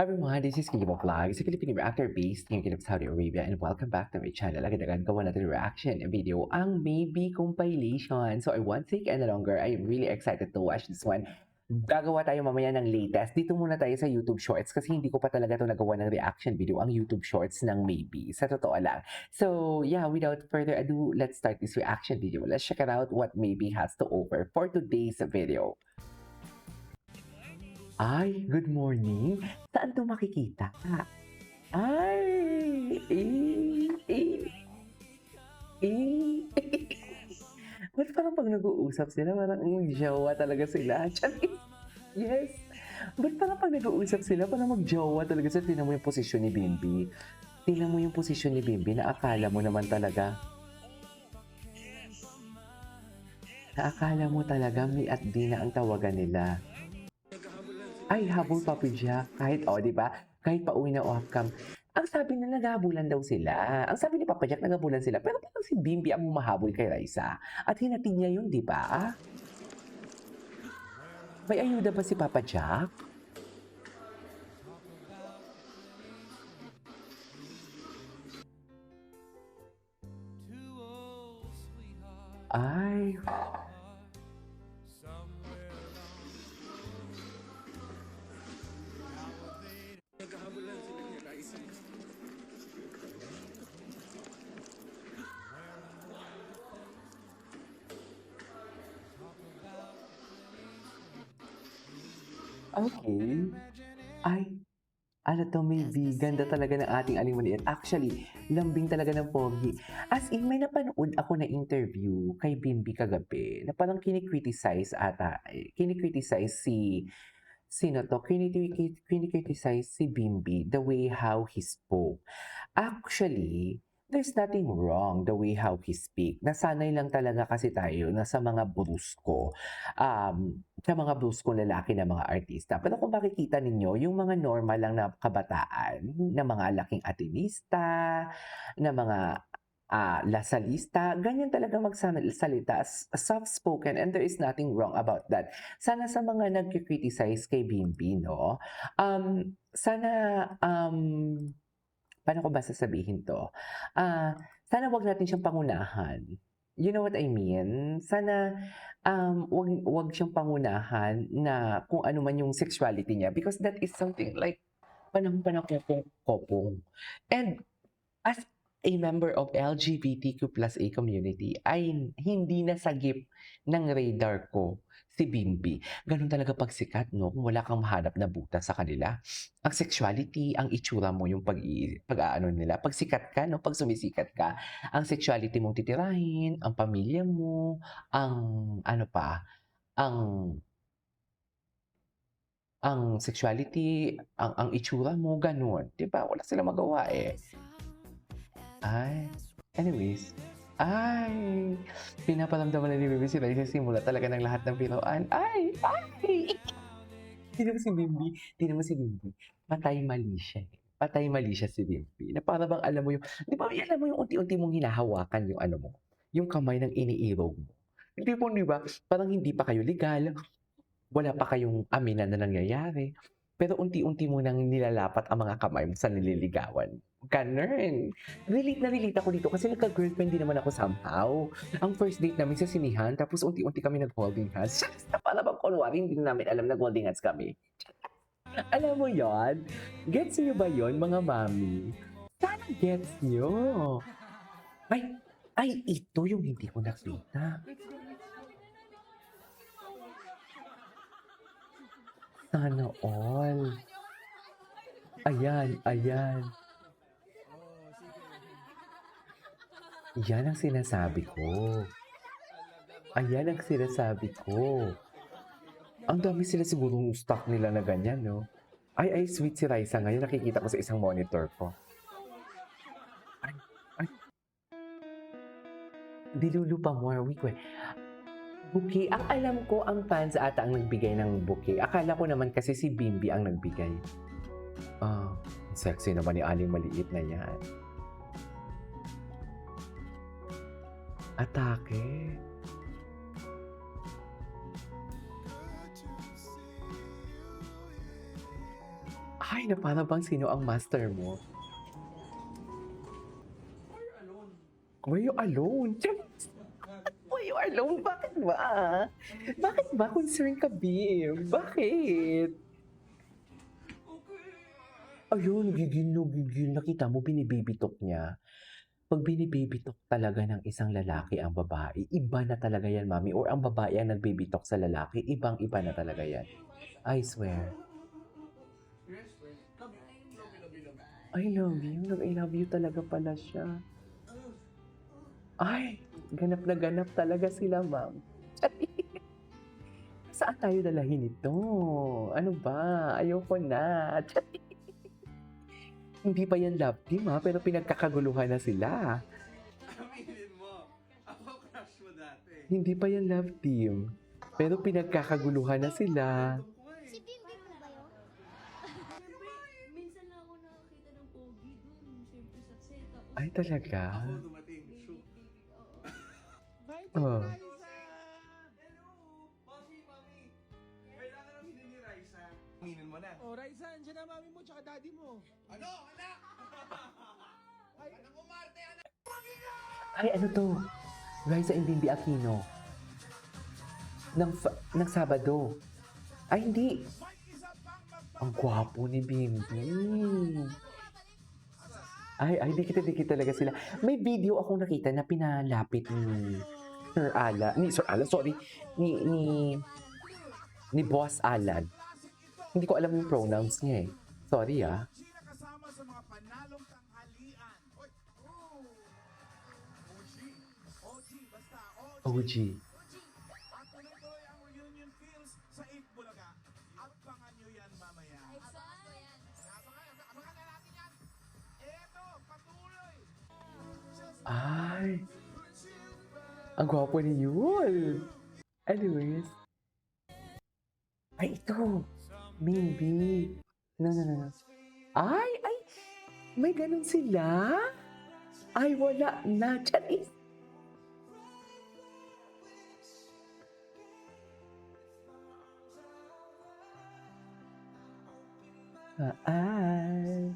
Hi everyone, this is Kibo Vlog, sa Filipino reactor based ngayon of Saudi Arabia, and welcome back to my channel. Agad-agad gawa natin reaction video ang Maybe compilation. So I won't take any longer. I'm really excited to watch this one. Gagawa tayo mamaya ng latest. Dito muna tayo sa YouTube Shorts kasi hindi ko pa talaga ito nagawa ng reaction video, ang YouTube Shorts ng Maybe. Sa totoo lang. So yeah, without further ado, let's start this reaction video. Let's check it out what Maybe has to offer for today's video. Ay, good morning. Saan 'to makikita? Ay, ba't parang 'pag nag-uusap sila parang jowa talaga sila, charis. Yes. Ba't parang 'pag nag-uusap sila parang mag-jowa talaga sila. Tingnan mo yung posisyon ni Bimbi. Tingnan mo yung posisyon ni Bimbi na akala mo naman talaga Mi at Dina ang tawagan nila. Ay, habol pa siya. Kahit, 'di ba? Kahit pauwi na off-cam. Ang sabi na naghahabulan daw sila. Ang sabi ni Papa Jack naghahabulan sila. Pero parang si Bimbi ang humahabol kay Raisa. At hinatid niya yun, di ba? May ayuda ba si Papa Jack? Ay. Okay. Ay, ano 'to, Maybe, ganda talaga ng ating Aling Maliit. Actually, lambing talaga ng pogi. As in, may napanood ako na interview kay Bimbi kagabi na parang kini-criticize ata, kini-criticize si sino 'to, kini-criticize si Bimbi the way how he spoke. Actually, there's nothing wrong the way how he speak. Nasanay lang talaga kasi tayo na sa mga bruskong lalaki na mga artista. Pero kung makikita ninyo, yung mga normal lang na kabataan, na mga laking atinista, na mga lasalista, ganyan talaga magsalita, soft-spoken, and there is nothing wrong about that. Sana sa mga nagki-criticize kay Bimbi, no, sana, paano ko ba sasabihin 'to? Sana wag natin siyang pangunahan. You know what I mean? Sana, wag siyang pangunahan na kung ano man yung sexuality niya because that is something like panang-panakopong. And as a member of LGBTQ+A community ay hindi nasagip ng radar ko si Bimbi. Gano'n talaga 'pag sikat 'no, kung wala kang mahanap na butas sa kanila. Ang sexuality, ang itsura mo, yung pag-aano nila. 'Pag sikat ka 'no, 'pag sumisikat ka, ang sexuality mong titirahin, ang pamilya mo, ang ano pa, ang sexuality, ang itsura mo, gano'n. 'Di ba, wala silang magawa, eh. Ay, anyways. Ay, pinaparamdaman na ni Bimbi si Raisa simula talaga ng lahat ng biruan. Ay! Ay! Tignan mo si Bimbi, tignan mo si Bimbi. Patay mali siya, eh. Patay mali siya si Bimbi, na para bang alam mo yung, di ba, alam mo yung unti-unti mong hinahawakan yung ano mo, yung kamay ng iniirog mo. Hindi mo, di ba, parang hindi pa kayo legal, wala pa kayong aminan na nangyayari, pero unti-unti mo nang nilalapat ang mga kamay mo sa nililigawan. Ganun. Relate na relate ako dito kasi nagka-girlfriend din naman ako somehow. Ang first date namin sa sinihan, tapos unti-unti kami nag-holding hands. Shucks, na para bang kunwari hindi namin alam nag-holding hands kami. Alam mo yon? Gets niyo ba yon, mga mami? Sana gets niyo. Ay, ito yung hindi ko nakita. Sana all. Ayan, ayan. Yan ang sinasabi ko. Ayan ang sinasabi ko. Ang dami sila sigurong stock nila na ganyan, no? Ay, sweet si Raisa ngayon. Nakikita ko sa isang monitor ko. Ay, ay. Dilulu pa more week, eh. Bouquet. Ang alam ko, ang fans ata ang nagbigay ng bouquet. Akala ko naman kasi si Bimbi ang nagbigay. Sexy naman ni Aling Maliit na yan. Atake. Ay, na para bang sino ang master mo? Were you alone? Were you alone? Bakit ba? Bakit ba concerned ka, Bim? Bakit? Ayun, gigil na gigil. Nakita mo, binibabytalk niya. Pag binibabytalk talaga ng isang lalaki ang babae, iba na talaga yan, mami. Or ang babae ang nagbabytalk sa lalaki, ibang-iba na talaga yan. I swear. I love you. I love you talaga pala siya. Ay, ganap na ganap talaga sila, ma'am. Saan tayo dalahin ito? Ano ba? Ayoko na. Hindi pa yan love team, ha? Pero pinagkakaguluhan na sila. Aminin mo, ako crush mo dati. Hindi pa yan love team. Pero pinagkakaguluhan na sila. Si Bimbim po ba yun? Minsan lang ako nakakita ng pogi dun. Siyempre sa set. Tapos, Ay, talaga? Ako dumating, shoot. Oh. Hello, mami. Kailangan aminin ni Raisa. Aminin mo na. Oh, Raisa, andyan na mami mo tsaka daddy mo. Ano, anak? Anak umarte, anak. Ay, ano to? Raisa and Bimbi Aquino. Ng Sabado. Ay, hindi. Ang gwapo ni Bimbi. Ay, di kita talaga sila. May video akong nakita na pinalapit ni Sir Ala, sorry. Ni Boss Alan. Hindi ko alam yung pronouns niya eh. Sorry ah. Sina kasama sa mga panalong tanghalian. Oy, OG, basta OG. At tuloy-tuloy ang reunion feels sa 8 Bulaga. Abangan nyo yan mamaya. Abangan na natin yan. Eto, patuloy. Ay. Ang gwapo ni Yul. Anyways. Ay, ito. Maybe. No. Ay. May ganun sila? Ay, wala na. Charis. Ay.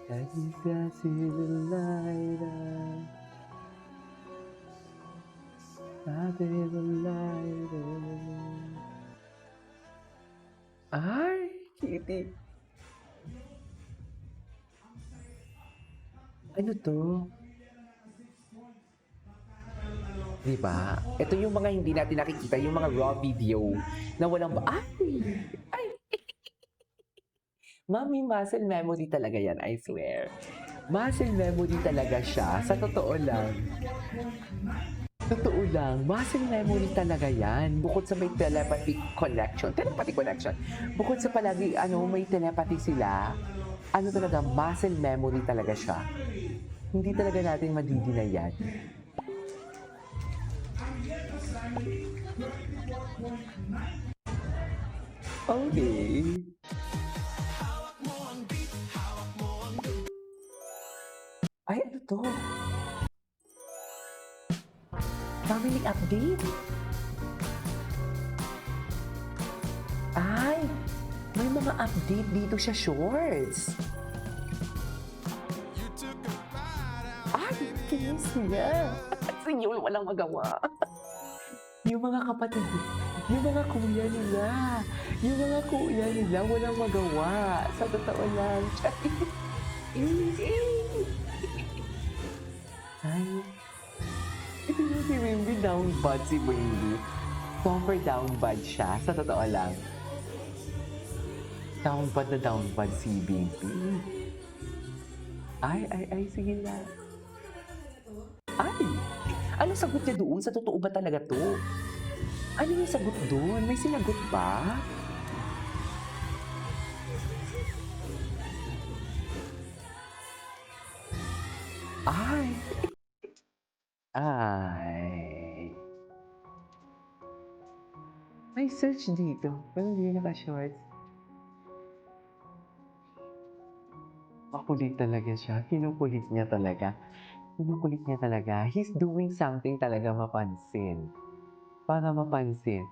I see the light up. I see the light up. Ay, Kitty. Ano to? Diba? Ito yung mga hindi natin nakikita, yung mga raw video na walang Ay! Mami, muscle memory talaga yan, I swear. Muscle memory talaga siya. Sa totoo lang. Totoo lang, muscle memory talaga yan. Bukod sa may telepathic connection. Bukod sa palagi, may telepathy sila. Ano talaga, muscle memory talaga siya. Hindi talaga natin madidinay yan. Okay. Ay, ano to? Family update? Ay, may mga update dito sa shorts. Ay, kinis niya. Si Yul walang magawa. Yung mga kapatid, yung mga kuya nila walang magawa. Sa totoo lang. Ay, ito yung si Wimby, down bad si Wimby. Super down bad siya, sa totoo lang. Down bad si Wimby. Ay, sige na. Ay, ano sagot niya doon? Sa totoo ba talaga to? Ano yung sagot doon? May sinagot ba? Ay. May search dito. Pero hindi naka-shorts. Makulit talaga siya. Kinukulit niya talaga. He's doing something talaga mapansin. Para mapansin.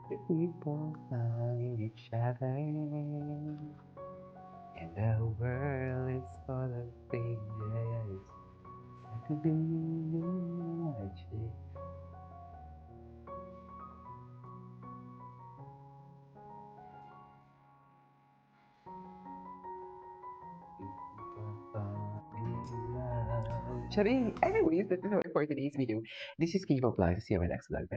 People find each other, and the world is full of strangers. I could be magic. People find love. Charing! Anyways, that's it for today's video. This is Kivo Plus. See you in my next vlog.